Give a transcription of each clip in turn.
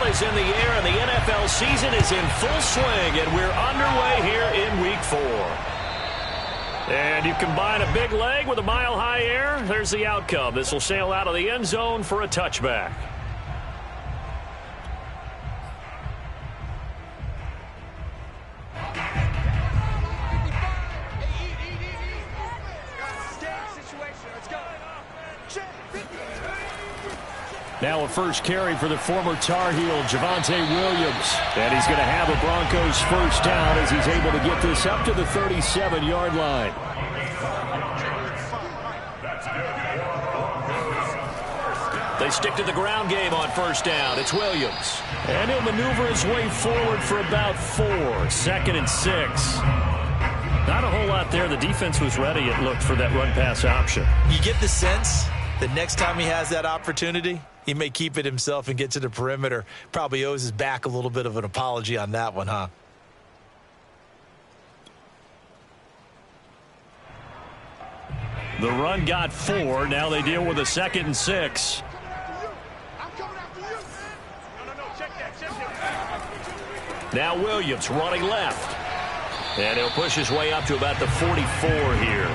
is in the air, and the NFL season is in full swing, and we're underway here in Week 4. And you combine a big leg with a mile-high air, there's the outcome. This will sail out of the end zone for a touchback. Now a first carry for the former Tar Heel, Javonte Williams. And he's going to have a Broncos first down as he's able to get this up to the 37-yard line. They stick to the ground game on first down. It's Williams. And he'll maneuver his way forward for about 4. 2nd and 6. Not a whole lot there. The defense was ready, it looked, for that run-pass option. You get the sense that next time he has that opportunity, he may keep it himself and get to the perimeter. Probably owes his back a little bit of an apology on that one, huh? The run got 4. Now they deal with a 2nd and 6. Now Williams running left. And he'll push his way up to about the 44 here.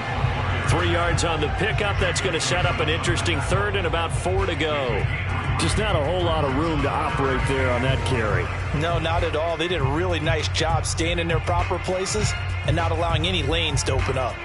3 yards on the pickup. That's going to set up an interesting 3rd and about 4 to go. Just not a whole lot of room to operate there on that carry. No, not at all. They did a really nice job staying in their proper places and not allowing any lanes to open up.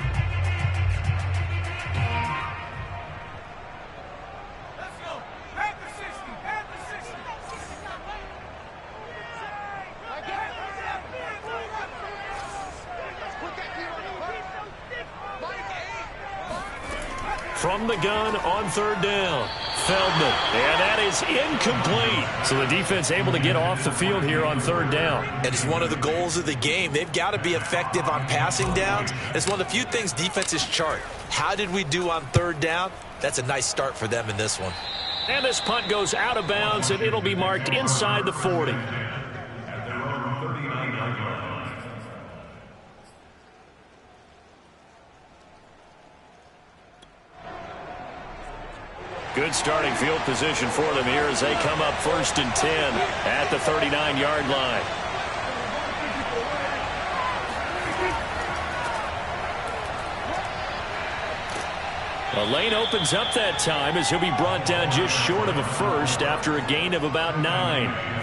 From the gun on 3rd down. Feldman. And that is incomplete. So the defense able to get off the field here on 3rd down. And it's one of the goals of the game. They've got to be effective on passing downs. It's one of the few things defenses chart. How did we do on 3rd down? That's a nice start for them in this one. And this punt goes out of bounds, and it'll be marked inside the 40. Good starting field position for them here as they come up 1st and 10 at the 39-yard line. A lane opens up that time as he'll be brought down just short of a first after a gain of about 9.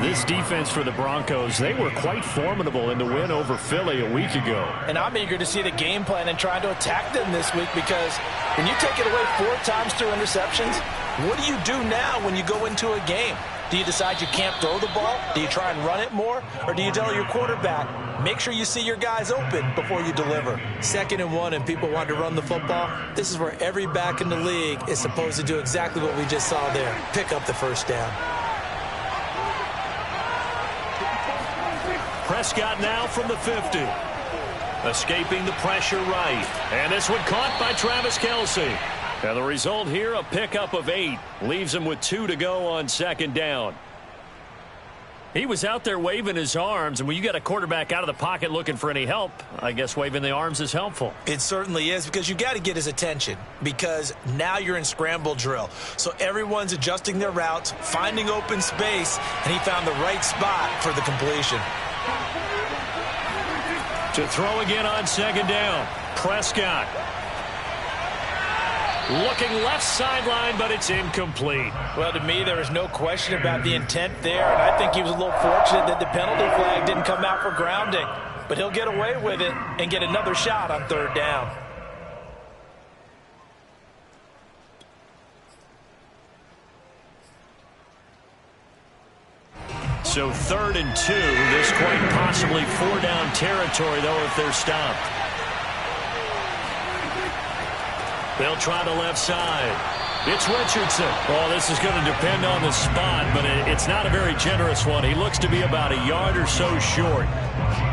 This defense for the Broncos, they were quite formidable in the win over Philly a week ago. And I'm eager to see the game plan and trying to attack them this week, because when you take it away 4 times through interceptions, what do you do now when you go into a game? Do you decide you can't throw the ball? Do you try and run it more? Or do you tell your quarterback, make sure you see your guys open before you deliver? 2nd and 1 and people want to run the football. This is where every back in the league is supposed to do exactly what we just saw there. Pick up the first down. Prescott now from the 50. Escaping the pressure right. And this one caught by Travis Kelce. And the result here, a pickup of 8. Leaves him with 2 to go on 2nd down. He was out there waving his arms, and when you got a quarterback out of the pocket looking for any help, I guess waving the arms is helpful. It certainly is, because you got to get his attention, because now you're in scramble drill. So everyone's adjusting their routes, finding open space, and he found the right spot for the completion. To throw again on 2nd down. Prescott. Looking left sideline, but it's incomplete. Well, to me, there is no question about the intent there, and I think he was a little fortunate that the penalty flag didn't come out for grounding. But he'll get away with it and get another shot on 3rd down. So 3rd and 2. This quite possibly 4-down territory, though, if they're stopped. They'll try the left side. It's Richardson. Oh, this is going to depend on the spot, but it's not a very generous one. He looks to be about a yard or so short.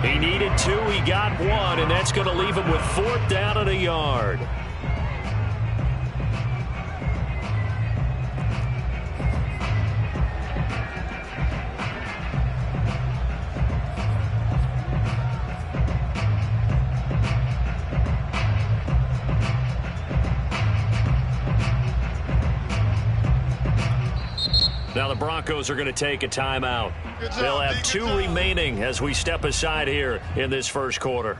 He needed 2. He got 1, and that's going to leave him with 4th down at a yard. Now Now the Broncos are going to take a timeout. They'll have 2 remaining as we step aside here in this first quarter.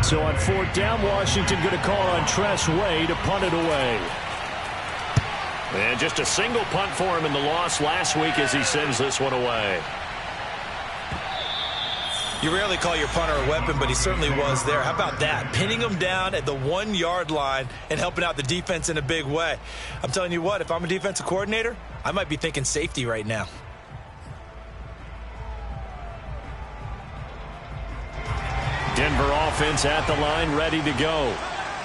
So on 4th down, Washington going to call on Tress Way to punt it away. And just a single punt for him in the loss last week as he sends this one away. You rarely call your punter a weapon, but he certainly was there. How about that? Pinning him down at the 1-yard line and helping out the defense in a big way. I'm telling you what, if I'm a defensive coordinator, I might be thinking safety right now. Denver offense at the line, ready to go.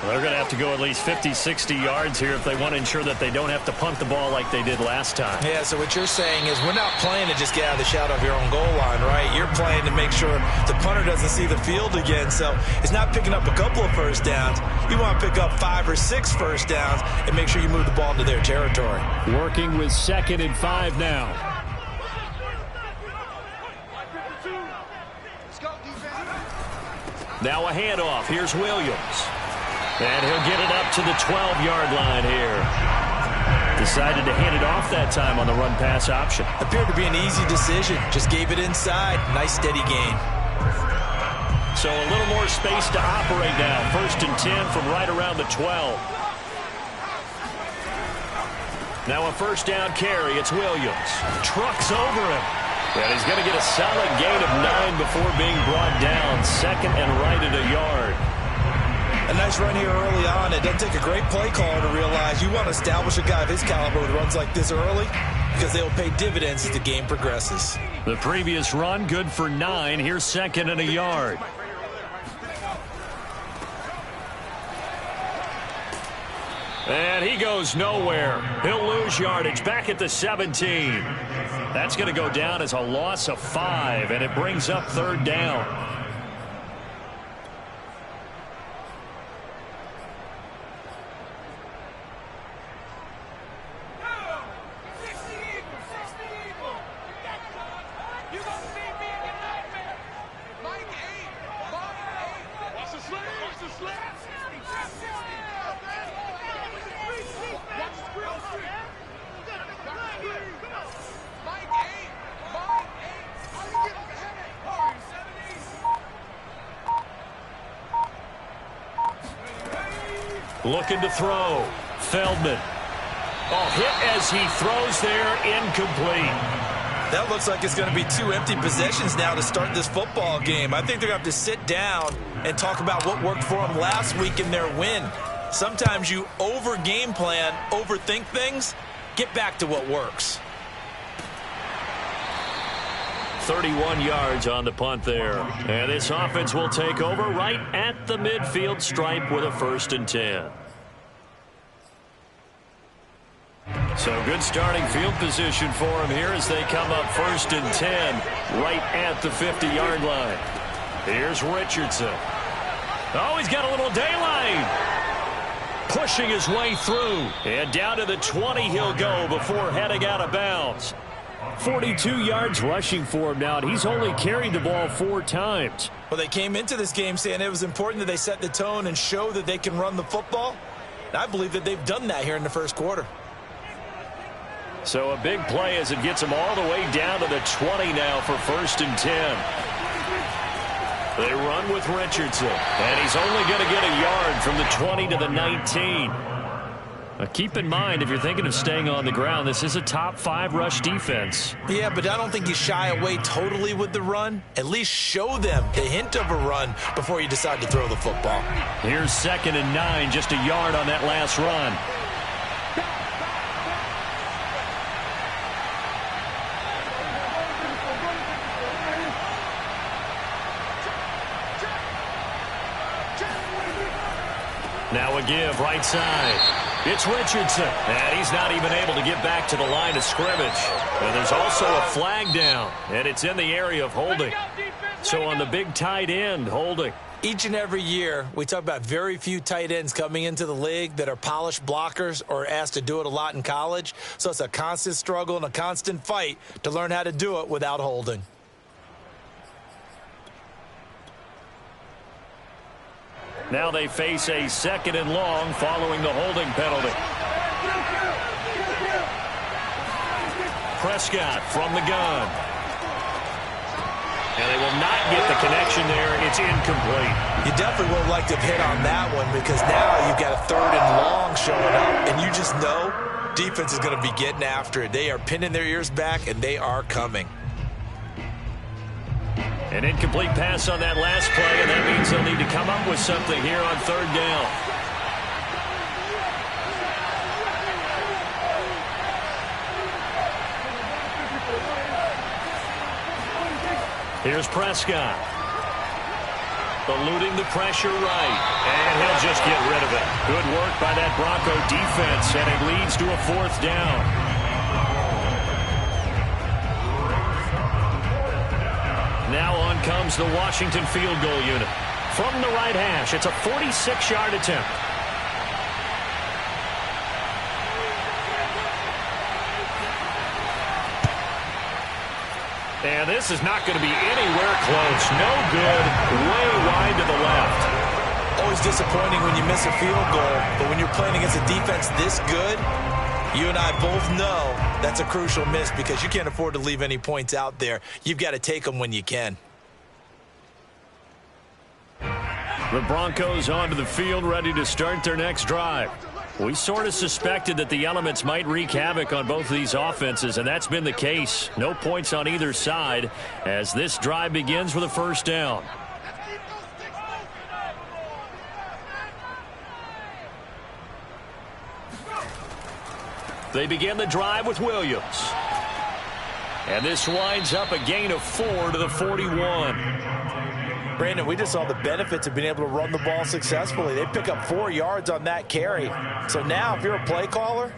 They're going to have to go at least 50, 60 yards here if they want to ensure that they don't have to punt the ball like they did last time. Yeah, so what you're saying is we're not playing to just get out of the shadow of your own goal line, right? You're playing to make sure the punter doesn't see the field again. So it's not picking up a couple of first downs. You want to pick up 5 or 6 first downs and make sure you move the ball into their territory. Working with 2nd and 5 now. Now a handoff. Here's Williams. And he'll get it up to the 12-yard line here. Decided to hand it off that time on the run-pass option. Appeared to be an easy decision. Just gave it inside. Nice steady gain. So a little more space to operate now. 1st and 10 from right around the 12. Now a 1st down carry. It's Williams. Trucks over him. And he's going to get a solid gain of 9 before being brought down. 2nd and right at a yard. A nice run here early on. It doesn't take a great play caller to realize you want to establish a guy of his caliber with runs like this early because they'll pay dividends as the game progresses. The previous run, good for 9. Here's 2nd and a yard. And he goes nowhere. He'll lose yardage back at the 17. That's going to go down as a loss of 5, and it brings up 3rd down. Looking to throw. Feldman. Oh, hit as he throws there, incomplete. That looks like it's going to be 2 empty possessions now to start this football game. I think they're going to have to sit down and talk about what worked for them last week in their win. Sometimes you over-game plan, overthink things. Get back to what works. 31 yards on the punt there. And this offense will take over right at the midfield stripe with a 1st and 10. So good starting field position for him here as they come up 1st and 10 right at the 50-yard line. Here's Richardson. Oh, he's got a little daylight. Pushing his way through. And down to the 20 he'll go before heading out of bounds. 42 yards rushing for him now, and he's only carried the ball 4 times. Well, they came into this game saying it was important that they set the tone and show that they can run the football. And I believe that they've done that here in the first quarter. So a big play as it gets them all the way down to the 20 now for 1st and 10. They run with Richardson, and he's only going to get a yard from the 20 to the 19. Keep in mind, if you're thinking of staying on the ground, this is a top 5 rush defense. Yeah, but I don't think you shy away totally with the run. At least show them the hint of a run before you decide to throw the football. Here's 2nd and 9, just a yard on that last run. Now a give, right side. It's Richardson, and he's not even able to get back to the line of scrimmage. And there's also a flag down, and it's in the area of holding. So on the big tight end, holding. Each and every year, we talk about very few tight ends coming into the league that are polished blockers or asked to do it a lot in college. So it's a constant struggle and a constant fight to learn how to do it without holding. Now they face a 2nd and long following the holding penalty. Prescott from the gun. And they will not get the connection there. It's incomplete. You definitely would like to have hit on that one because now you've got a 3rd and long showing up, and you just know defense is going to be getting after it. They are pinning their ears back, and they are coming. An incomplete pass on that last play, and that means they'll need to come up with something here on 3rd down. Here's Prescott. Eluding the pressure right. And he'll just get rid of it. Good work by that Bronco defense, and it leads to a 4th down. Now on comes the Washington field goal unit. From the right hash, it's a 46-yard attempt. And this is not going to be anywhere close. No good. Way wide to the left. Always disappointing when you miss a field goal, but when you're playing against a defense this good, you and I both know that's a crucial miss because you can't afford to leave any points out there. You've got to take them when you can. The Broncos onto the field, ready to start their next drive. We sort of suspected that the elements might wreak havoc on both of these offenses, and that's been the case. No points on either side as this drive begins with a 1st down. They begin the drive with Williams. And this winds up a gain of 4 to the 41. Brandon, we just saw the benefits of being able to run the ball successfully. They pick up 4 yards on that carry. So now if you're a play caller,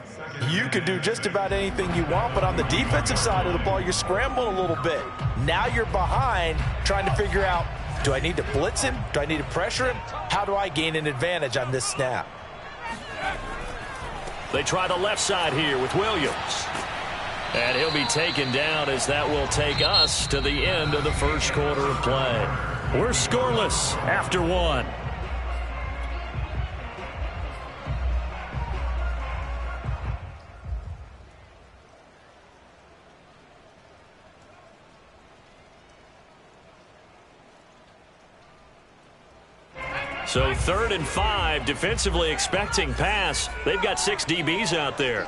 you can do just about anything you want. But on the defensive side of the ball, you're scrambling a little bit. Now you're behind trying to figure out, do I need to blitz him? Do I need to pressure him? How do I gain an advantage on this snap? They try the left side here with Williams. And he'll be taken down as that will take us to the end of the 1st quarter of play. We're scoreless after 1. So 3rd and 5, defensively expecting pass. They've got 6 DBs out there.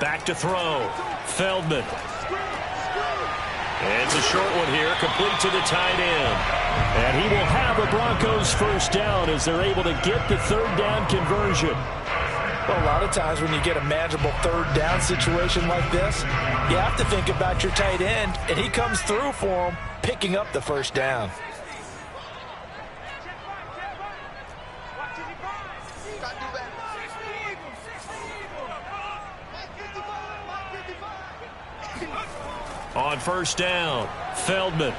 Back to throw. Feldman. It's a short one here, complete to the tight end. And he will have a Broncos 1st down as they're able to get the 3rd down conversion. Well, a lot of times when you get a manageable 3rd down situation like this, you have to think about your tight end, and he comes through for him, picking up the 1st down. On 1st down, Feldman.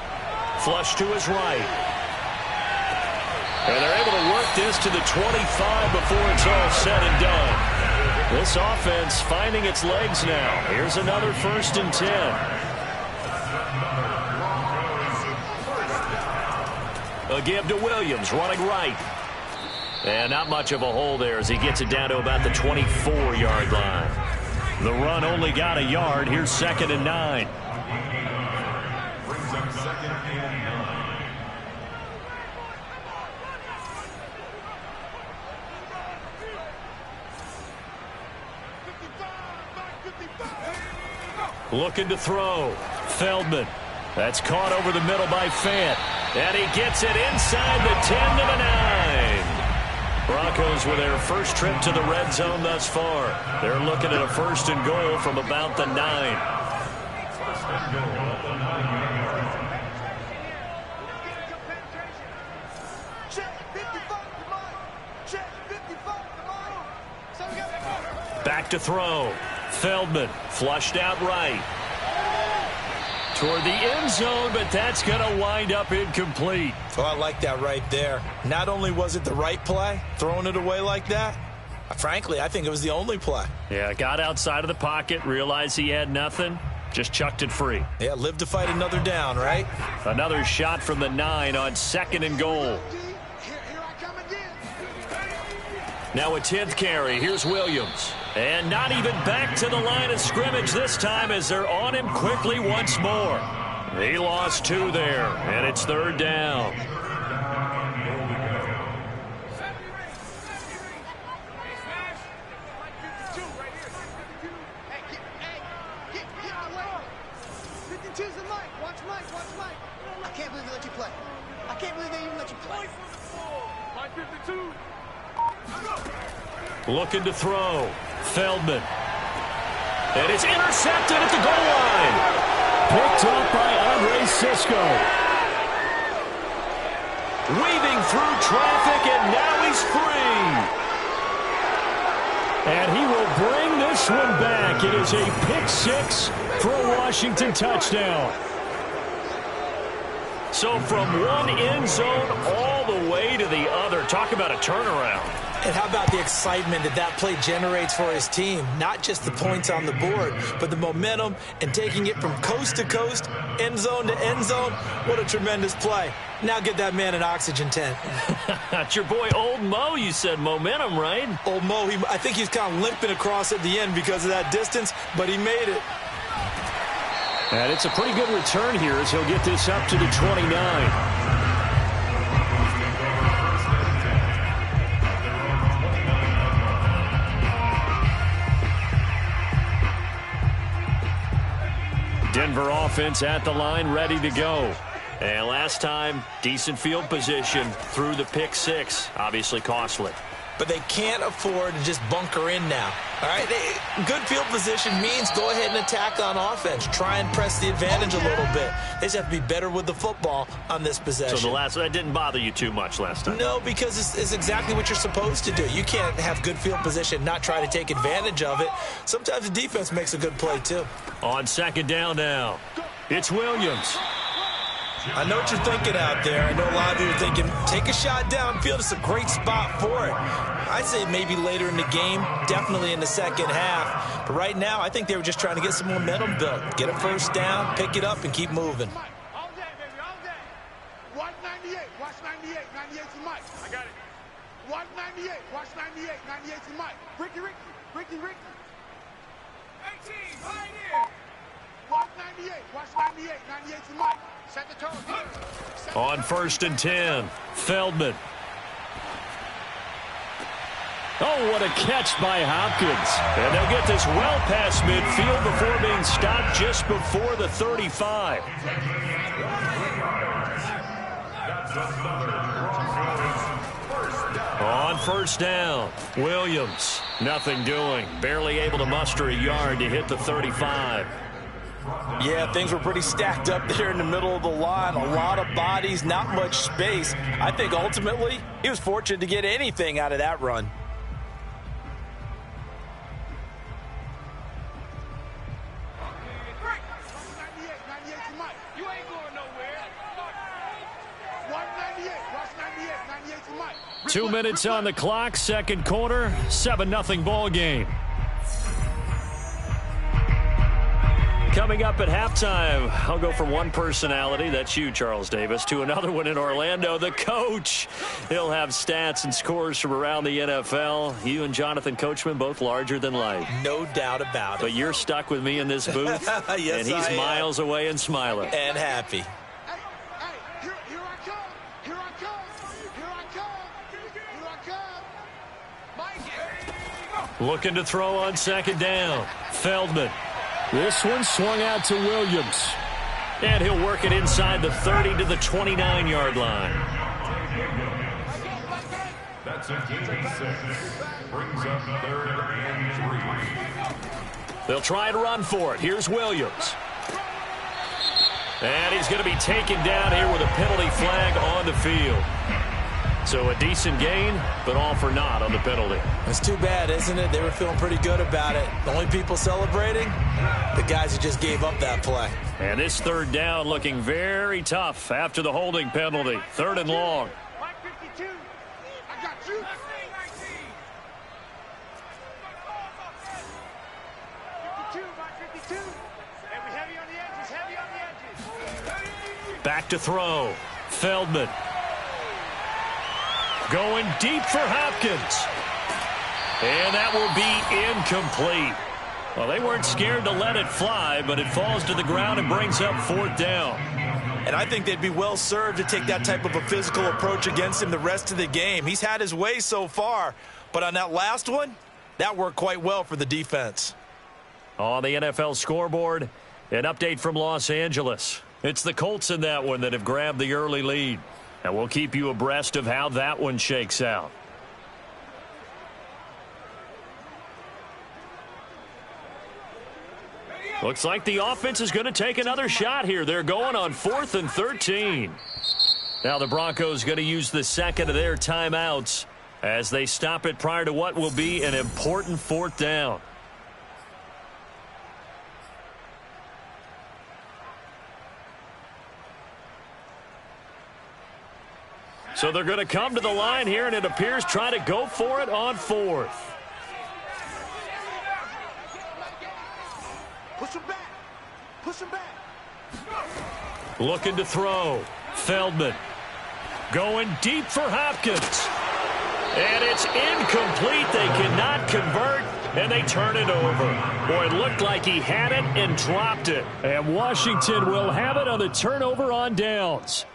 Flush to his right. And they're able to work this to the 25 before it's all said and done. This offense finding its legs now. Here's another 1st and 10. A give to Williams, running right. And not much of a hole there as he gets it down to about the 24-yard line. The run only got a yard. Here's 2nd and 9. Looking to throw. Feldman. That's caught over the middle by Fant. And he gets it inside the 10 to the 9. Broncos with their first trip to the red zone thus far. They're looking at a 1st and goal from about the 9. Back back to throw. Feldman flushed out right. Toward the end zone, but that's going to wind up incomplete. Oh, I like that right there. Not only was it the right play, throwing it away like that, frankly, I think it was the only play. Yeah, got outside of the pocket, realized he had nothing, just chucked it free. Yeah, live to fight another down, right? Another shot from the 9 on 2nd and goal. Now a 10th carry. Here's Williams. And not even back to the line of scrimmage this time as they're on him quickly once more. He lost 2 there, and it's 3rd down. I can't believe they let you play. I can't believe they even let you play. Looking to throw. Feldman. And it's intercepted at the goal line. Picked up by Andre Sisco. Weaving through traffic, and now he's free. And he will bring this one back. It is a pick 6 for a Washington touchdown. So from one end zone all the way to the other. Talk about a turnaround. And how about the excitement that play generates for his team? Not just the points on the board, but the momentum and taking it from coast to coast, end zone to end zone. What a tremendous play. Now get that man an oxygen tent. That's your boy Old Mo. You said momentum, right? Old Mo, I think he's kind of limping across at the end because of that distance, but he made it. And it's a pretty good return here as he'll get this up to the 29. Denver offense at the line, ready to go. And last time, decent field position through the pick 6. Obviously costly. But they can't afford to just bunker in now. All right, good field position means go ahead and attack on offense. Try and press the advantage a little bit. They just have to be better with the football on this possession. So that didn't bother you too much last time? No, because it's exactly what you're supposed to do. You can't have good field position, not try to take advantage of it. Sometimes the defense makes a good play too. On 2nd down now, it's Williams. I know what you're thinking out there. I know a lot of you are thinking, take a shot downfield. It's a great spot for it. I'd say maybe later in the game, definitely in the second half. But right now, I think they were just trying to get some momentum built. Get a first down, pick it up, and keep moving. All day, baby, all day. Watch 98. Watch 98. 98 to Mike. I got it. Watch 98. Watch 98. 98 to Mike. Ricky. 18, right here. Watch 98. Watch 98. 98 to Mike. Set the tone. On 1st and 10, Feldman. Oh, what a catch by Hopkins. And they'll get this well past midfield before being stopped just before the 35. On 1st down, Williams. Nothing doing. Barely able to muster a yard to hit the 35. Yeah, things were pretty stacked up there in the middle of the line. A lot of bodies, not much space. I think ultimately he was fortunate to get anything out of that run. You ain't going nowhere. Watch 98. Watch 98. 98 to Mike. 2 minutes on the clock, 2nd quarter, 7-0 ball game. Coming up at halftime, I'll go from one personality, that's you, Charles Davis, to another one in Orlando, the coach. He'll have stats and scores from around the NFL. You and Jonathan Coachman, both larger than life. No doubt about it. But you're stuck with me in this booth, yes, and he's miles away and smiling. And happy. Hey, here I come. Here I come. Here I come. Here I come. Mike. Looking to throw on 2nd down. Feldman. This one swung out to Williams. And he'll work it inside the 30 to the 29-yard line. That's a gain of 6. Brings up 3rd and 3. They'll try and run for it. Here's Williams. And he's going to be taken down here with a penalty flag on the field. So a decent gain, but all for naught on the penalty. It's too bad, isn't it? They were feeling pretty good about it. The only people celebrating, the guys who just gave up that play. And this third down looking very tough after the holding penalty. 3rd and long. Mike 52. I got you. 52, Mike 52. And we heavy on the edges, heavy on the edges. Back to throw. Feldman. Going deep for Hopkins. And that will be incomplete. Well, they weren't scared to let it fly, but it falls to the ground and brings up 4th down. And I think they'd be well served to take that type of a physical approach against him the rest of the game. He's had his way so far, but on that last one, that worked quite well for the defense. On the NFL scoreboard, an update from Los Angeles. It's the Colts in that one that have grabbed the early lead. And we'll keep you abreast of how that one shakes out. Looks like the offense is going to take another shot here. They're going on 4th and 13. Now the Broncos going to use the second of their timeouts as they stop it prior to what will be an important 4th down. So they're going to come to the line here, and it appears try to go for it on 4th. Push him back. Push him back. Looking to throw. Feldman. Going deep for Hopkins. And it's incomplete. They cannot convert, and they turn it over. Boy, it looked like he had it and dropped it. And Washington will have it on the turnover on downs.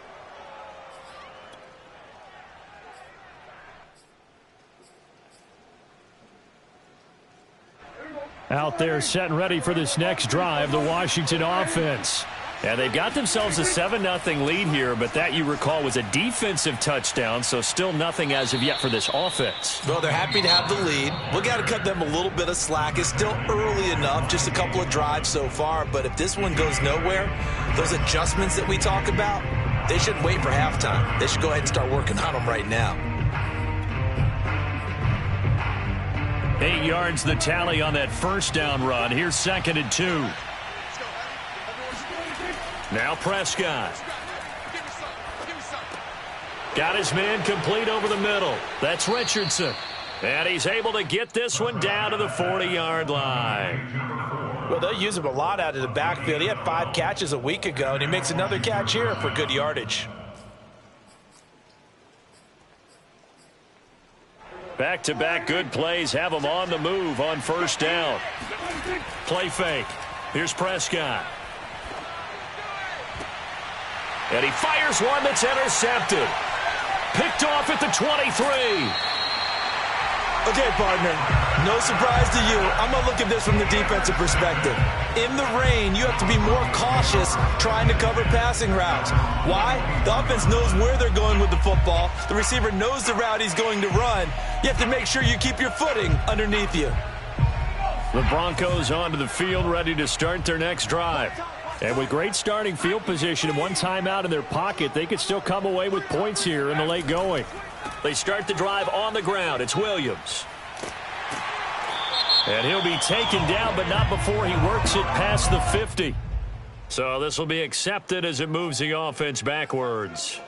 Out there set and ready for this next drive, the Washington offense. And they've got themselves a 7-0 lead here, but that, you recall, was a defensive touchdown, so still nothing as of yet for this offense. Well, they're happy to have the lead. We got to cut them a little bit of slack. It's still early enough, just a couple of drives so far, but if this one goes nowhere, those adjustments that we talk about, they shouldn't wait for halftime. They should go ahead and start working on them right now. 8 yards the tally on that first down run. Here's 2nd and 2. Now Prescott. Got his man complete over the middle. That's Richardson. And he's able to get this one down to the 40-yard line. Well, they'll use him a lot out of the backfield. He had 5 catches a week ago, and he makes another catch here for good yardage. Back-to-back good plays have him on the move on first down. Play fake. Here's Prescott. And he fires one that's intercepted. Picked off at the 23. Okay, partner, no surprise to you. I'm going to look at this from the defensive perspective. In the rain, you have to be more cautious trying to cover passing routes. Why? The offense knows where they're going with the football. The receiver knows the route he's going to run. You have to make sure you keep your footing underneath you. The Broncos onto the field, ready to start their next drive. And with great starting field position and one timeout in their pocket, they could still come away with points here in the late going. They start the drive on the ground. It's Williams. And he'll be taken down, but not before he works it past the 50. So this will be accepted as it moves the offense backwards.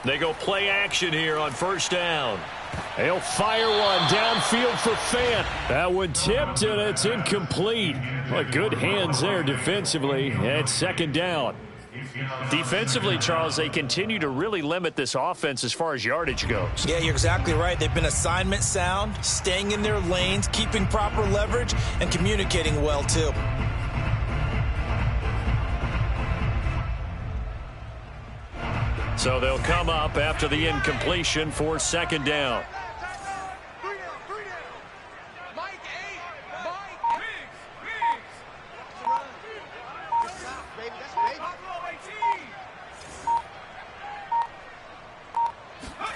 They go play action here on first down. He'll fire one downfield for Fant. That one tipped, and it's incomplete. Well, good hands there defensively. And 2nd down. Defensively, Charles, they continue to really limit this offense as far as yardage goes. Yeah, you're exactly right. They've been assignment sound, staying in their lanes, keeping proper leverage, and communicating well, too. So they'll come up after the incompletion for 2nd down.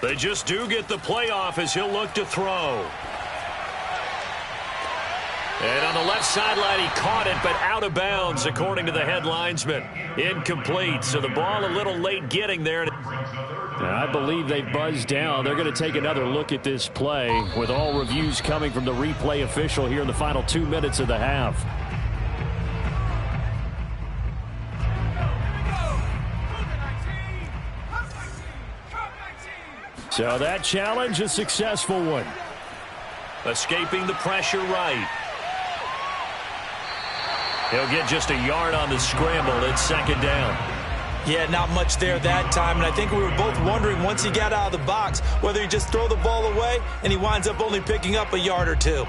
They just do get the playoff as he'll look to throw. And on the left sideline, he caught it, but out of bounds, according to the head linesman. Incomplete, so the ball a little late getting there. I believe they buzzed down. They're going to take another look at this play with all reviews coming from the replay official here in the final 2 minutes of the half. So that challenge, a successful one. Escaping the pressure right. He'll get just a yard on the scramble. It's second down. Yeah, not much there that time, and I think we were both wondering once he got out of the box whether he just throw the ball away and he winds up only picking up a yard or two.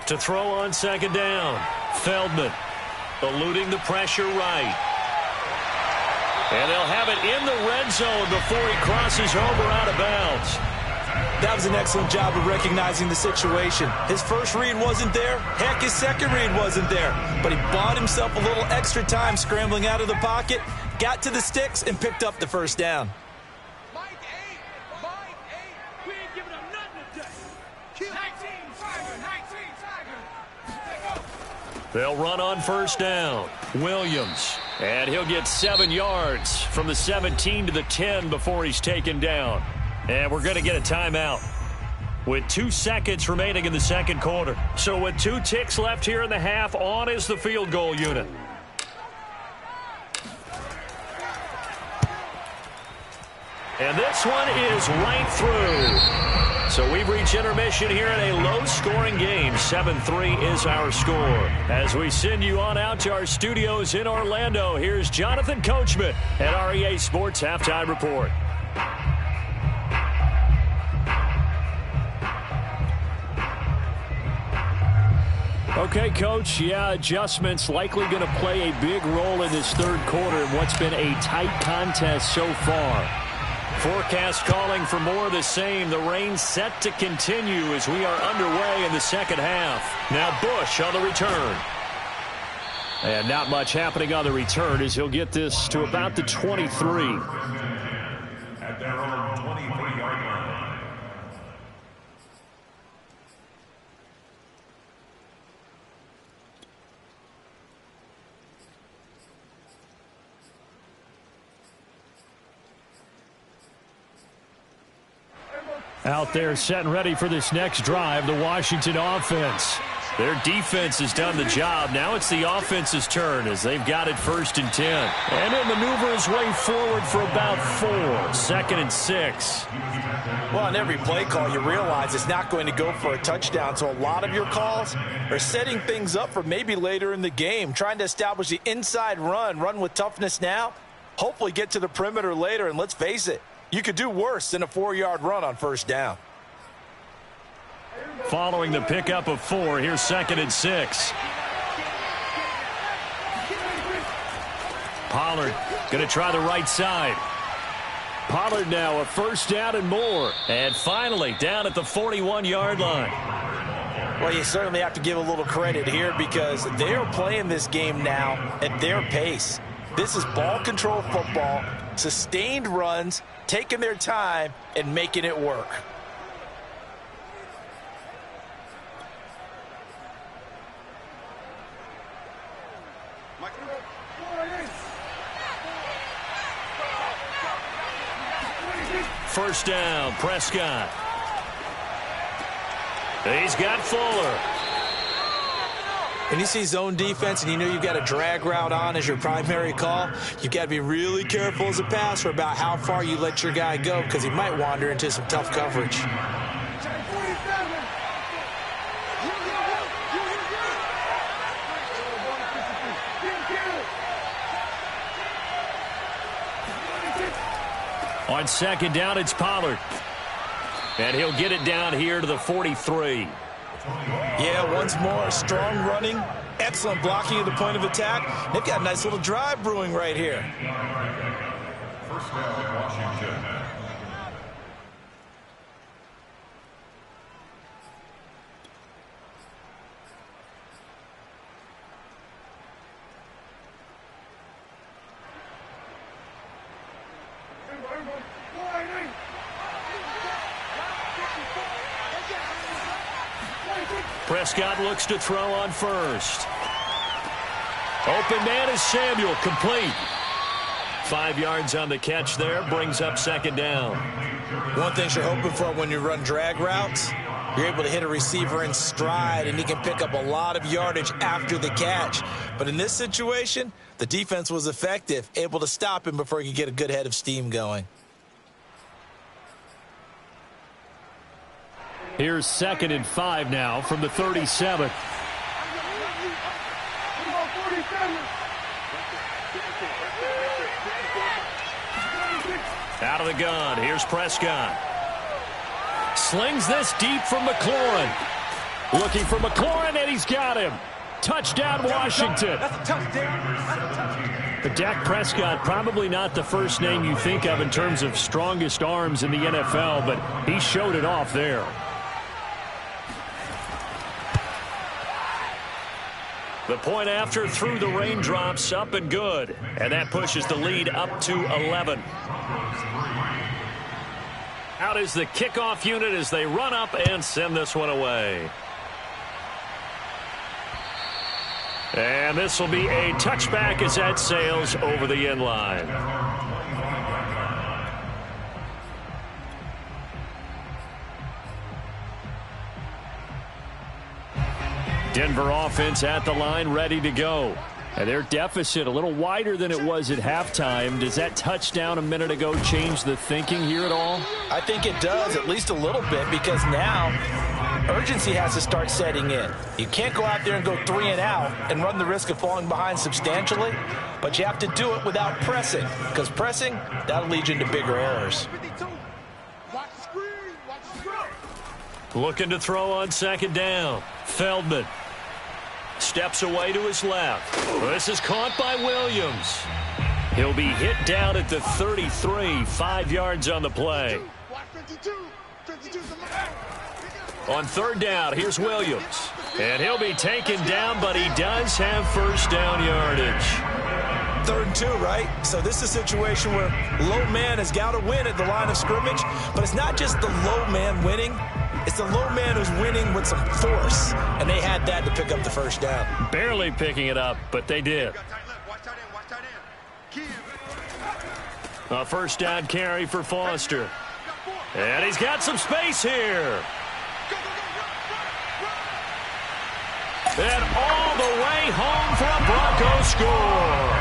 To throw on second down. Feldman eluding the pressure right. And they'll have it in the red zone before he crosses over out of bounds. That was an excellent job of recognizing the situation. His first read wasn't there. Heck, his second read wasn't there. But he bought himself a little extra time scrambling out of the pocket, got to the sticks, and picked up the first down. They'll run on first down. Williams. And he'll get 7 yards from the 17 to the 10 before he's taken down. And we're going to get a timeout with 2 seconds remaining in the second quarter. So with 2 ticks left here in the half, on is the field goal unit. And this one is right through. So we've reached intermission here in a low-scoring game. 7-3 is our score. As we send you on out to our studios in Orlando, here's Jonathan Coachman at REA Sports Halftime Report. Okay, Coach, yeah, adjustments likely going to play a big role in this third quarter in what's been a tight contest so far. Forecast calling for more of the same. The rain set to continue as we are underway in the second half. Now Bush on the return. And not much happening on the return as he'll get this to about the 23. At their own 23-yard line. Out there set and ready for this next drive, the Washington offense. Their defense has done the job. Now it's the offense's turn as they've got it first and 10. And he'll maneuver his way forward for about 4. Second and 6. Well, on every play call, you realize it's not going to go for a touchdown. So a lot of your calls are setting things up for maybe later in the game, trying to establish the inside run with toughness now, hopefully get to the perimeter later. And let's face it, you could do worse than a 4-yard run on first down. Following the pickup of 4, here's second and 6. Pollard going to try the right side. Pollard now a first down and more. And finally down at the 41-yard line. Well, you certainly have to give a little credit here because they are playing this game now at their pace. This is ball control football, sustained runs, taking their time and making it work. First down, Prescott. He's got Fuller. When you see zone defense and you know you've got a drag route on as your primary call, you've got to be really careful as a passer about how far you let your guy go because he might wander into some tough coverage. On second down, it's Pollard. And he'll get it down here to the 43. Yeah, once more, strong running, excellent blocking at the point of attack. They've got a nice little drive brewing right here. First down, Washington. Prescott looks to throw on first. Open man is Samuel, complete. 5 yards on the catch there, brings up second down. One thing you're hoping for when you run drag routes, you're able to hit a receiver in stride, and he can pick up a lot of yardage after the catch. But in this situation, the defense was effective, able to stop him before he could get a good head of steam going. Here's 2nd and 5 now from the 37. Out of the gun, here's Prescott. Slings this deep from McLaurin. Looking for McLaurin, and he's got him. Touchdown, Washington. But Dak Prescott, probably not the first name you think of in terms of strongest arms in the NFL, but he showed it off there. The point after through the raindrops, up and good. And that pushes the lead up to 11. Out is the kickoff unit as they run up and send this one away. And this will be a touchback as that sails over the end line. Denver offense at the line, ready to go. And their deficit a little wider than it was at halftime. Does that touchdown a minute ago change the thinking here at all? I think it does, at least a little bit, because now urgency has to start setting in. You can't go out there and go 3 and out and run the risk of falling behind substantially, but you have to do it without pressing, because pressing, that'll lead you into bigger errors. Looking to throw on second down. Feldman steps away to his left. This is caught by Williams. He'll be hit down at the 33, 5 yards on the play. On third down, here's Williams. And he'll be taken down, but he does have first down yardage. 3rd and 2, right? So this is a situation where low man has got to win at the line of scrimmage, but it's not just the low man winning. It's the low man who's winning with some force, and they had that to pick up the first down. Barely picking it up, but they did. A first down carry for Foster. And he's got some space here. And all the way home for a Broncos score.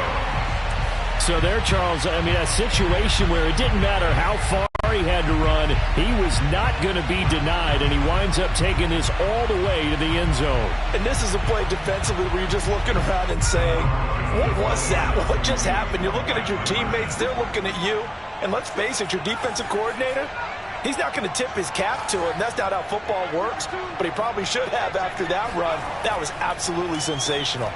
So there, Charles, I mean, a situation where it didn't matter how far he had to run, he was not going to be denied, and he winds up taking this all the way to the end zone. And this is a play defensively where you're just looking around and saying, what was that? What just happened? You're looking at your teammates, they're looking at you, and let's face it, your defensive coordinator, he's not going to tip his cap to it, and that's not how football works, but he probably should have after that run. That was absolutely sensational.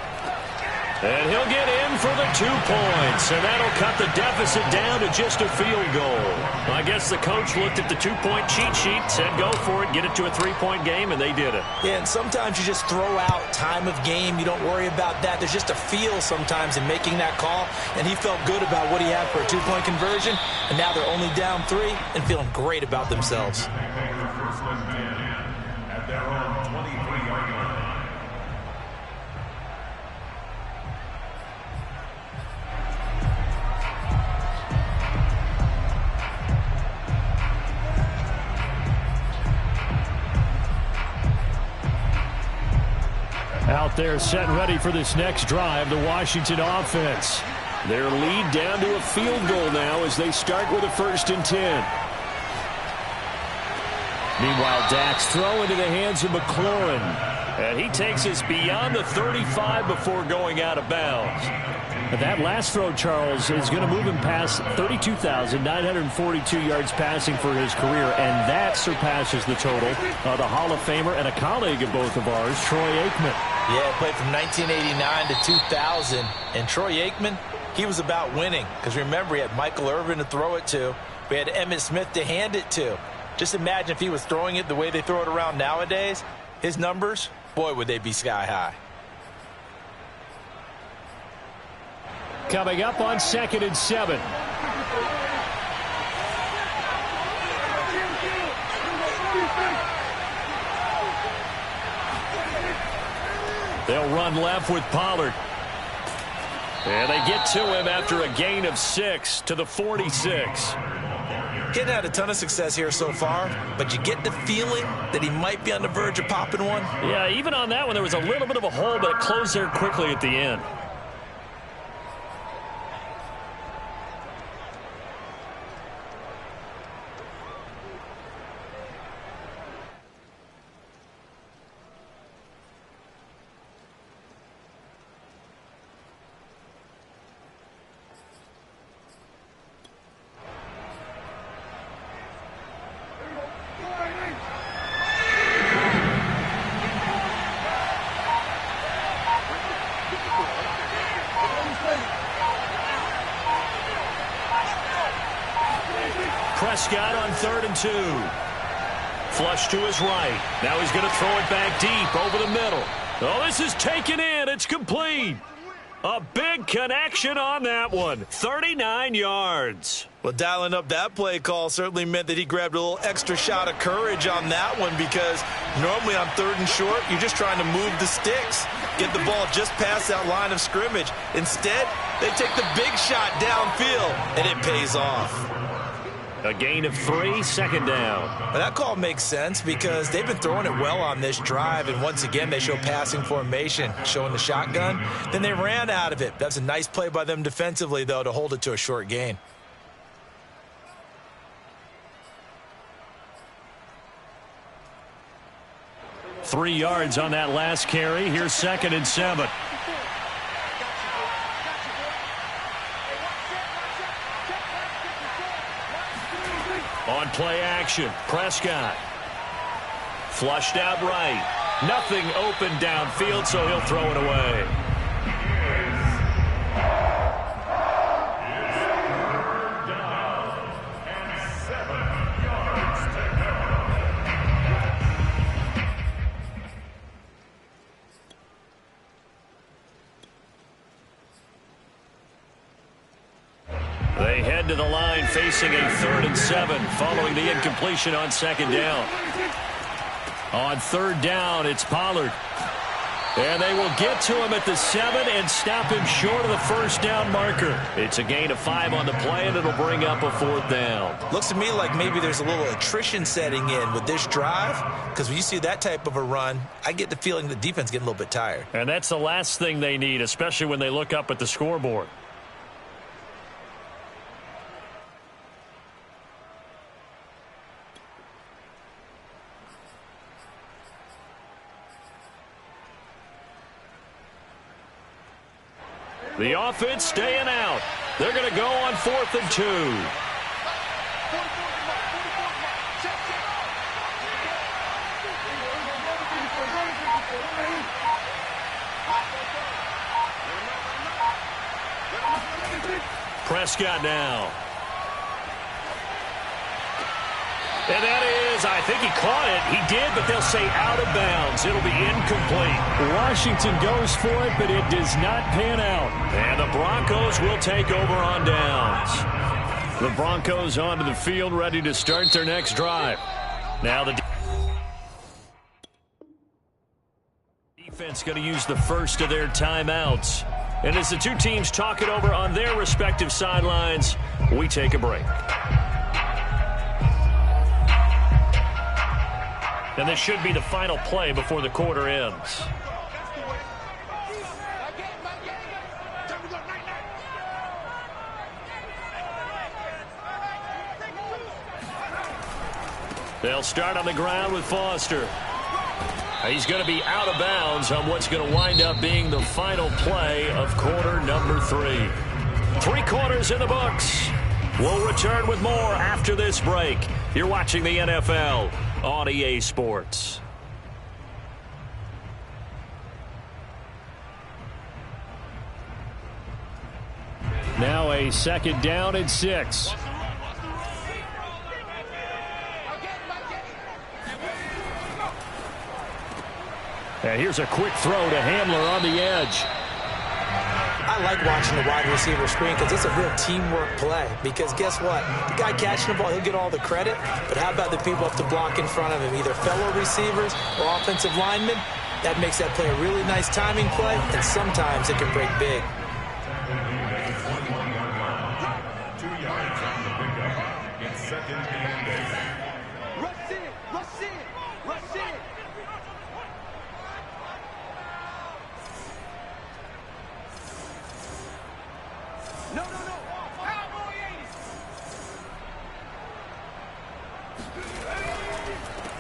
And he'll get in for the 2 points, and that'll cut the deficit down to just a field goal. I guess the coach looked at the 2-point cheat sheet, said go for it, get it to a 3-point game, and they did it. Yeah, and sometimes you just throw out time of game. You don't worry about that. There's just a feel sometimes in making that call, and he felt good about what he had for a 2-point conversion, and now they're only down 3 and feeling great about themselves. At their own 23-yard line. Out there set and ready for this next drive, the Washington offense. Their lead down to a field goal now as they start with a 1st and 10. Meanwhile, Dak's throw into the hands of McLaurin. And he takes us beyond the 35 before going out of bounds. That last throw, Charles, is going to move him past 32,942 yards passing for his career, and that surpasses the total of the Hall of Famer and a colleague of both of ours, Troy Aikman. Yeah, played from 1989 to 2000, and Troy Aikman, he was about winning, because remember, he had Michael Irvin to throw it to. We had Emmitt Smith to hand it to. Just imagine if he was throwing it the way they throw it around nowadays, his numbers, boy, would they be sky high. Coming up on 2nd and 7. They'll run left with Pollard. And they get to him after a gain of 6 to the 46. Getting had a ton of success here so far, but you get the feeling that he might be on the verge of popping one. Yeah, even on that one, there was a little bit of a hole, but it closed there quickly at the end. Prescott on 3rd and 2. Flush to his right. Now he's going to throw it back deep over the middle. Oh, this is taken in. It's complete. A big connection on that one. 39 yards. Well, dialing up that play call certainly meant that he grabbed a little extra shot of courage on that one, because normally on 3rd and short, you're just trying to move the sticks, get the ball just past that line of scrimmage. Instead, they take the big shot downfield, and it pays off. A gain of 3, 2nd down. Well, that call makes sense because they've been throwing it well on this drive, and once again they show passing formation, showing the shotgun. Then they ran out of it. That's a nice play by them defensively, though, to hold it to a short gain. Three yards on that last carry. Here's 2nd and 7. On play action, Prescott. Flushed out right. Nothing open downfield, so he'll throw it away. They head to the line facing a 3rd and 7 following the incompletion on 2nd down. On 3rd down, it's Pollard. And they will get to him at the 7 and stop him short of the 1st down marker. It's a gain of 5 on the play, and it'll bring up a 4th down. Looks to me like maybe there's a little attrition setting in with this drive, because when you see that type of a run, I get the feeling the defense getting a little bit tired. And that's the last thing they need, especially when they look up at the scoreboard. The offense staying out. They're going to go on 4th and 2. Prescott now. And that is, I think he caught it. He did, but they'll say out of bounds. It'll be incomplete. Washington goes for it, but it does not pan out. And the Broncos will take over on downs. The Broncos onto the field, ready to start their next drive. Now the defense going to use the first of their timeouts. And as the two teams talk it over on their respective sidelines, we take a break. And this should be the final play before the quarter ends. They'll start on the ground with Foster. He's going to be out of bounds on what's going to wind up being the final play of quarter number 3. 3 quarters in the books. We'll return with more after this break. You're watching the NFL on EA Sports. Now a second down and 6. And here's a quick throw to Handler on the edge. I like watching the wide receiver screen because it's a real teamwork play. Because guess what? The guy catching the ball, he'll get all the credit. But how about the people up to block in front of him, either fellow receivers or offensive linemen? That makes that play a really nice timing play, and sometimes it can break big. 2 yards on the pickup. It's second and 8. Rush in, rush in, rush in. No, no, no. Cowboy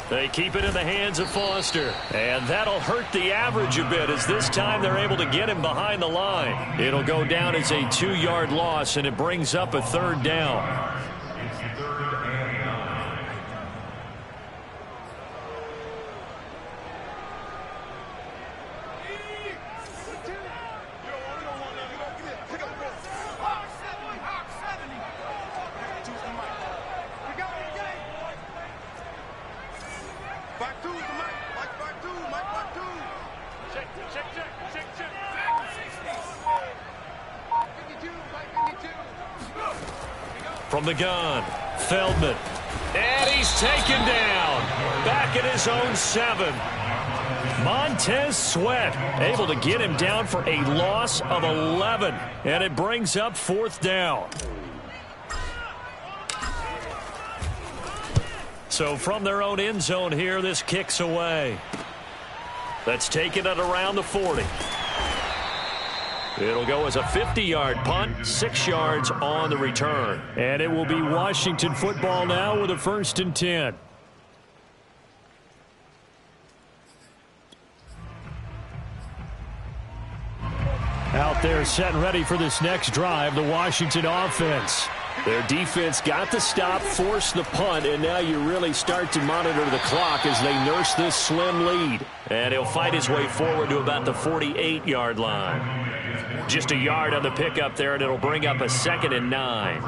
80. They keep it in the hands of Foster. And that'll hurt the average a bit as this time they're able to get him behind the line. It'll go down as a 2-yard loss, and it brings up a 3rd down. It's 3rd and 9. From the gun, Feldman. And he's taken down. Back at his own 7. Montez Sweat able to get him down for a loss of 11. And it brings up 4th down. So from their own end zone here, this kicks away. That's taken at around the 40. It'll go as a 50-yard punt, 6 yards on the return. And it will be Washington football now with a 1st and 10. Out there set and ready for this next drive, the Washington offense. Their defense got the stop, forced the punt, and now you really start to monitor the clock as they nurse this slim lead. And he'll fight his way forward to about the 48-yard line. Just a yard on the pickup there, and it'll bring up a 2nd and 9.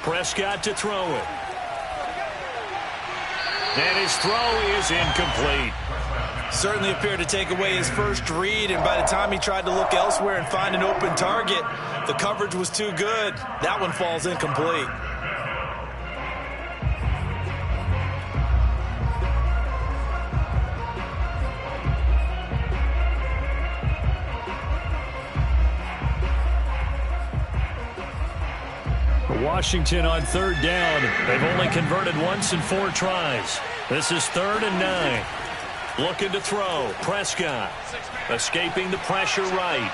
Prescott to throw it. And his throw is incomplete. Certainly appeared to take away his first read, and by the time he tried to look elsewhere and find an open target, the coverage was too good. That one falls incomplete. Washington on 3rd down. They've only converted once in 4 tries. This is 3rd and 9. Looking to throw. Prescott escaping the pressure right.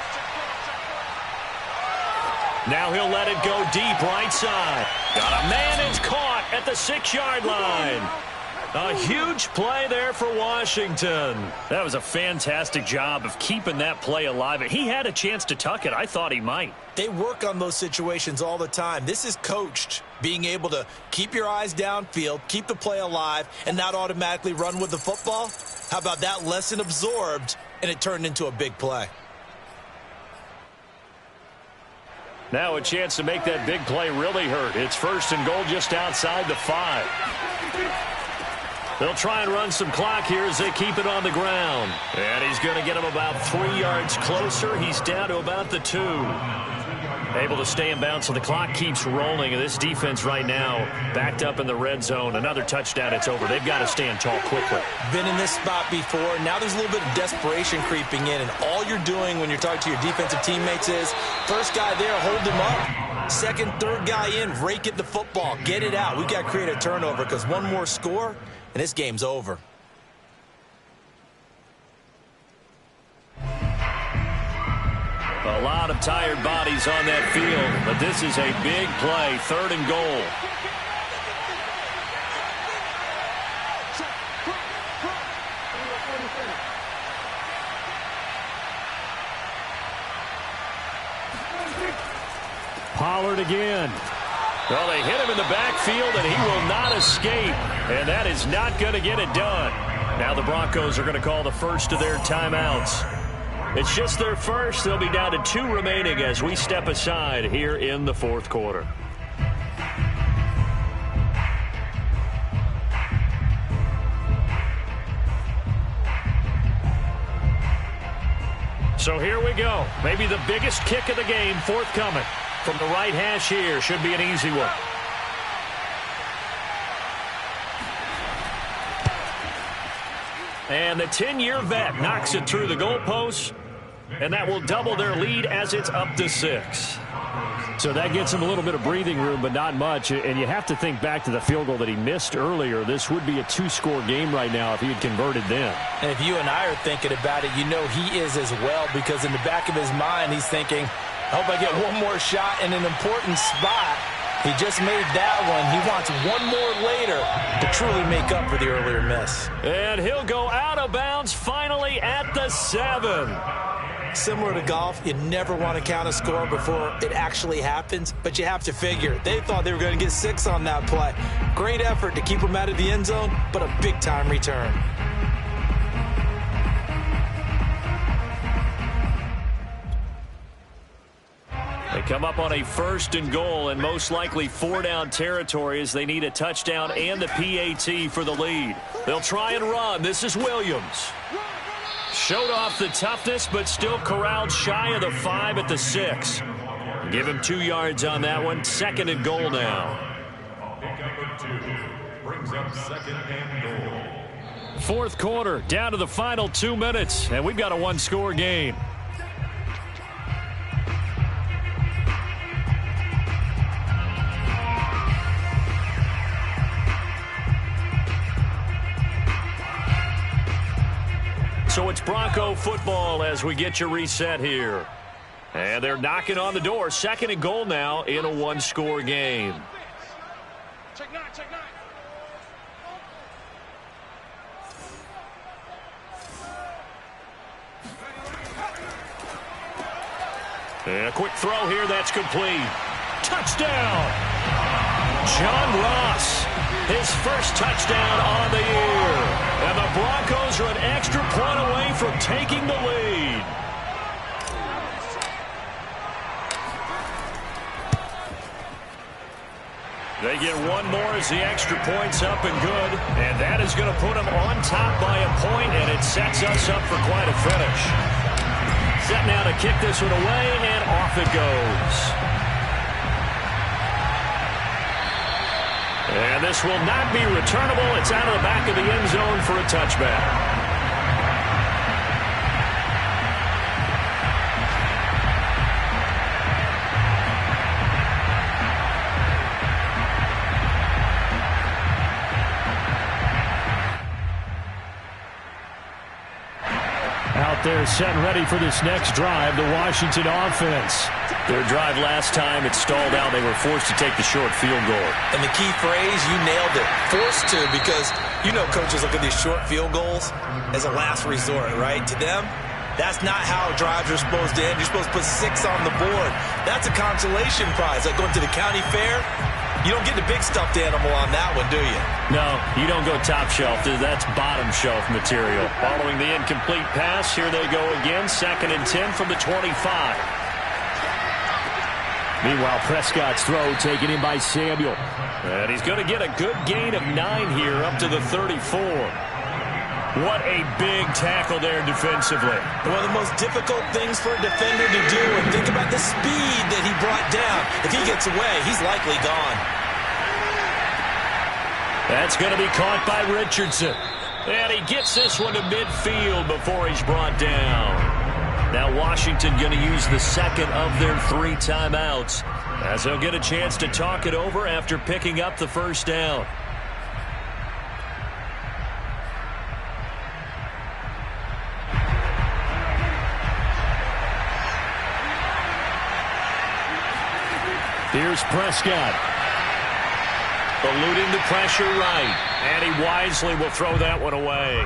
Now he'll let it go deep right side. Got a man, it's caught at the 6-yard line. A huge play there for Washington. That was a fantastic job of keeping that play alive. He had a chance to tuck it. I thought he might. They work on those situations all the time. This is coached, being able to keep your eyes downfield, keep the play alive, and not automatically run with the football. How about that lesson absorbed, and it turned into a big play? Now a chance to make that big play really hurt. It's 1st and goal just outside the 5. They'll try and run some clock here as they keep it on the ground. And he's going to get him about 3 yards closer. He's down to about the 2. Able to stay in bounds, so the clock keeps rolling. And this defense right now backed up in the red zone. Another touchdown, it's over. They've got to stand tall quickly. Been in this spot before. Now there's a little bit of desperation creeping in. And all you're doing when you're talking to your defensive teammates is, first guy there, hold him up. Second, third guy in, rake at the football. Get it out. We've got to create a turnover because one more score, and this game's over. A lot of tired bodies on that field, but this is a big play, 3rd and goal. Pollard again. Well, they hit him in the backfield, and he will not escape, and that is not going to get it done. Now the Broncos are going to call the first of their timeouts. It's just their first. They'll be down to 2 remaining as we step aside here in the 4th quarter. So here we go. Maybe the biggest kick of the game forthcoming. From the right hash here, should be an easy one. And the 10-year vet knocks it through the goalpost, and that will double their lead as it's up to 6. So that gets him a little bit of breathing room, but not much. And you have to think back to the field goal that he missed earlier. This would be a 2-score game right now if he had converted then. And if you and I are thinking about it, you know he is as well, because in the back of his mind, he's thinking, I hope I get one more shot in an important spot. He just made that one. He wants one more later to truly make up for the earlier miss. And he'll go out of bounds finally at the 7. Similar to golf, you never want to count a score before it actually happens, but you have to figure. They thought they were going to get 6 on that play. Great effort to keep them out of the end zone, but a big-time return. They come up on a 1st and goal, and most likely 4-down territory as they need a touchdown and the PAT for the lead. They'll try and run. This is Williams. Showed off the toughness, but still corralled shy of the 5 at the 6. Give him 2 yards on that one. 2nd and goal now. Pickup of 2 brings up 2nd and goal. 4th quarter, down to the final 2 minutes, and we've got a 1-score game. So it's Bronco football as we get you reset here. And they're knocking on the door. 2nd and goal now in a 1-score game. Check 9, check 9. And a quick throw here, that's complete. Touchdown! John Ross, his first touchdown on the year. And the Broncos are an extra point away from taking the lead. They get one more as the extra point's up and good. And that is going to put them on top by a point, and it sets us up for quite a finish. Set now to kick this one away, and off it goes. And this will not be returnable. It's out of the back of the end zone for a touchback. Out there set and ready for this next drive, the Washington offense. Their drive last time, it stalled out. They were forced to take the short field goal. And the key phrase, you nailed it. Forced to, because you know coaches look at these short field goals as a last resort, right? To them, that's not how drives are supposed to end. You're supposed to put 6 on the board. That's a consolation prize. Like going to the county fair, you don't get the big stuffed animal on that one, do you? No, you don't go top shelf. That's bottom shelf material. Following the incomplete pass, here they go again. 2nd and 10 from the 25. Meanwhile, Prescott's throw taken in by Samuel. And he's going to get a good gain of 9 here up to the 34. What a big tackle there defensively. One of the most difficult things for a defender to do, and think about the speed that he brought down. If he gets away, he's likely gone. That's going to be caught by Richardson. And he gets this one to midfield before he's brought down. Now Washington going to use the second of their 3 timeouts, as they'll get a chance to talk it over after picking up the first down. Here's Prescott. Eluding the pressure right. And he wisely will throw that one away.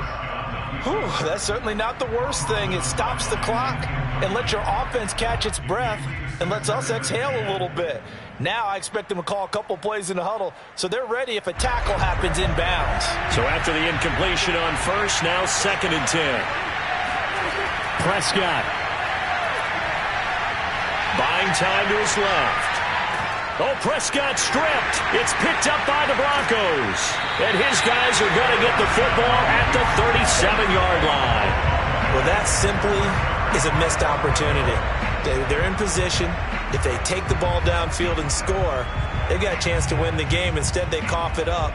Whew, that's certainly not the worst thing. It stops the clock and lets your offense catch its breath and lets us exhale a little bit. Now I expect them to call a couple plays in the huddle, so they're ready if a tackle happens inbounds. So after the incompletion on first, now 2nd and 10. Prescott. Buying time to his left. Oh, Prescott stripped. It's picked up by the Broncos. And his guys are going to get the football at the 37-yard line. Well, that simply is a missed opportunity. They're in position. If they take the ball downfield and score, they've got a chance to win the game. Instead, they cough it up.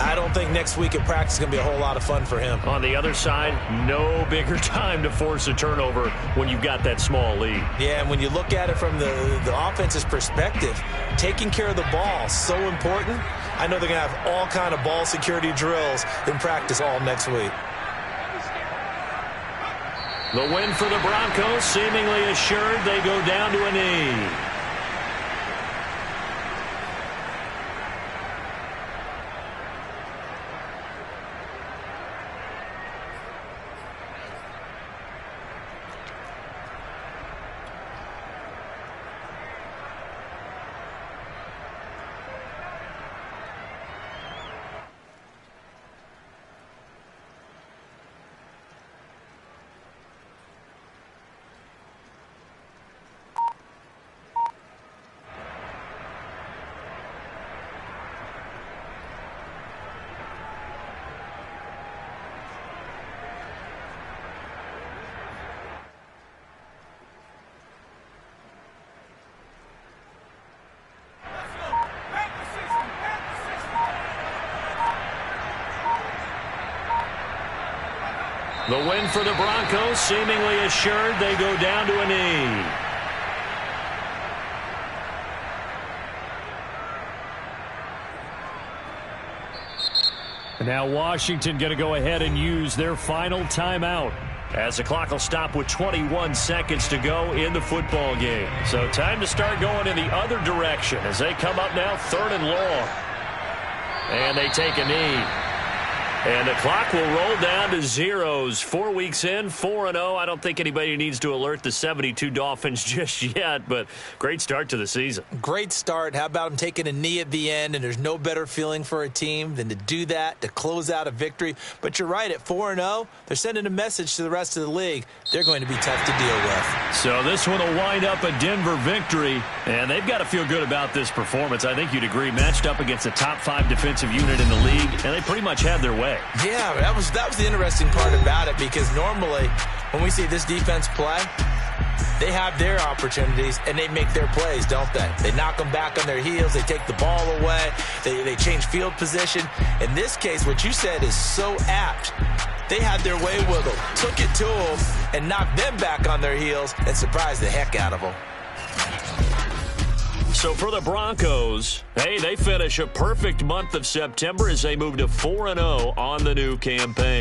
I don't think next week at practice is going to be a whole lot of fun for him. On the other side, no bigger time to force a turnover when you've got that small lead. Yeah, and when you look at it from the offense's perspective, taking care of the ball is so important. I know they're going to have all kind of ball security drills in practice all next week. The win for the Broncos, seemingly assured. They go down to a knee. The win for the Broncos, seemingly assured. They go down to a knee. And now Washington going to go ahead and use their final timeout, as the clock will stop with 21 seconds to go in the football game. So time to start going in the other direction as they come up now 3rd and long. And they take a knee. And the clock will roll down to zeros. 4 weeks in, 4-0. I don't think anybody needs to alert the 72 Dolphins just yet, but great start to the season. Great start. How about them taking a knee at the end? And there's no better feeling for a team than to do that, to close out a victory. But you're right, at 4-0, they're sending a message to the rest of the league. They're going to be tough to deal with. So this one will wind up a Denver victory, and they've got to feel good about this performance. I think you'd agree, matched up against a top 5 defensive unit in the league, and they pretty much had their way. Yeah, that was the interesting part about it, because normally when we see this defense play, they have their opportunities and they make their plays, don't they? They knock them back on their heels. They take the ball away. They change field position. In this case, what you said is so apt. They had their way with them, took it to them, and knocked them back on their heels and surprised the heck out of them. So for the Broncos, hey, they finish a perfect month of September as they move to 4-0 on the new campaign.